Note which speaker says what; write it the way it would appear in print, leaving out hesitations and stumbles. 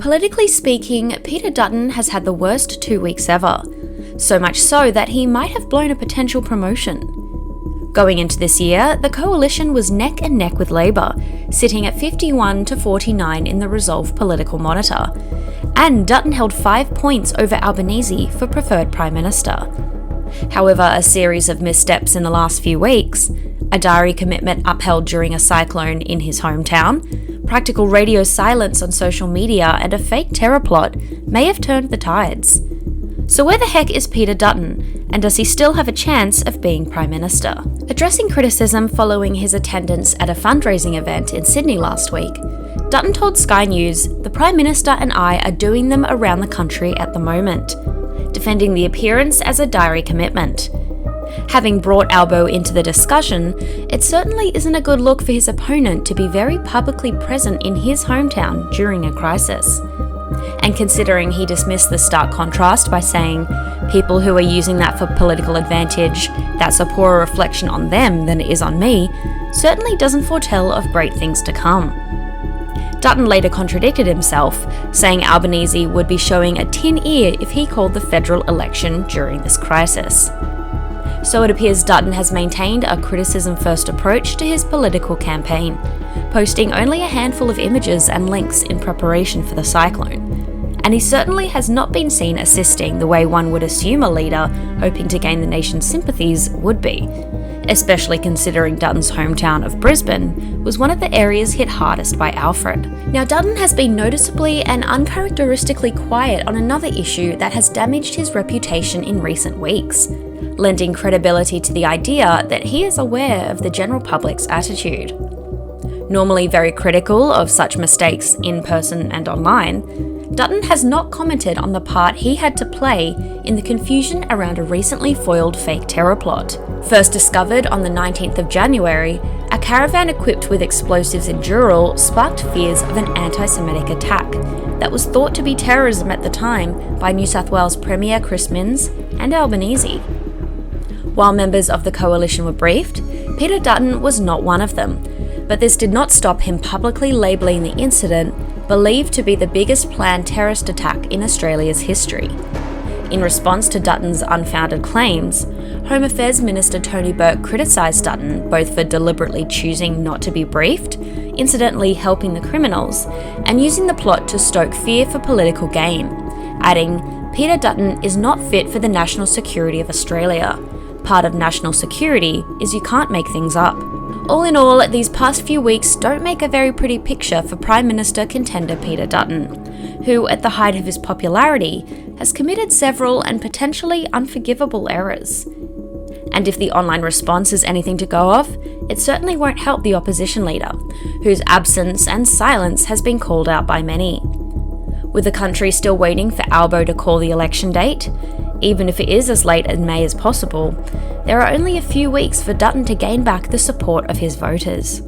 Speaker 1: Politically speaking, Peter Dutton has had the worst 2 weeks ever, so much so that he might have blown a potential promotion. Going into this year, the coalition was neck and neck with Labour, sitting at 51 to 49 in the Resolve political monitor, and Dutton held 5 points over Albanese for preferred Prime Minister. However, a series of missteps in the last few weeks, a diary commitment upheld during a cyclone in his hometown, practical radio silence on social media, and a fake terror plot may have turned the tides. So where the heck is Peter Dutton, and does he still have a chance of being Prime Minister? Addressing criticism following his attendance at a fundraising event in Sydney last week, Dutton told Sky News, "The Prime Minister and I are doing them around the country at the moment," defending the appearance as a diary commitment. Having brought Albo into the discussion, it certainly isn't a good look for his opponent to be very publicly present in his hometown during a crisis. And considering he dismissed the stark contrast by saying, "People who are using that for political advantage, that's a poorer reflection on them than it is on me," certainly doesn't foretell of great things to come. Dutton later contradicted himself, saying Albanese would be showing a tin ear if he called the federal election during this crisis. So it appears Dutton has maintained a criticism-first approach to his political campaign, posting only a handful of images and links in preparation for the cyclone. And he certainly has not been seen assisting the way one would assume a leader hoping to gain the nation's sympathies would be, especially considering Dutton's hometown of Brisbane was one of the areas hit hardest by Alfred. Now, Dutton has been noticeably and uncharacteristically quiet on another issue that has damaged his reputation in recent weeks, lending credibility to the idea that he is aware of the general public's attitude. Normally very critical of such mistakes in person and online, Dutton has not commented on the part he had to play in the confusion around a recently foiled fake terror plot. First discovered on the 19th of January, a caravan equipped with explosives in Dural sparked fears of an anti-Semitic attack that was thought to be terrorism at the time by New South Wales Premier Chris Minns and Albanese. While members of the coalition were briefed, Peter Dutton was not one of them, but this did not stop him publicly labelling the incident believed to be the biggest planned terrorist attack in Australia's history. In response to Dutton's unfounded claims, Home Affairs Minister Tony Burke criticised Dutton both for deliberately choosing not to be briefed, incidentally helping the criminals, and using the plot to stoke fear for political gain, adding, "Peter Dutton is not fit for the national security of Australia. Part of national security is you can't make things up." All in all, these past few weeks don't make a very pretty picture for Prime Minister contender Peter Dutton, who, at the height of his popularity, has committed several and potentially unforgivable errors. And if the online response is anything to go off, it certainly won't help the opposition leader, whose absence and silence has been called out by many. With the country still waiting for Albo to call the election date, even if it is as late in May as possible, there are only a few weeks for Dutton to gain back the support of his voters.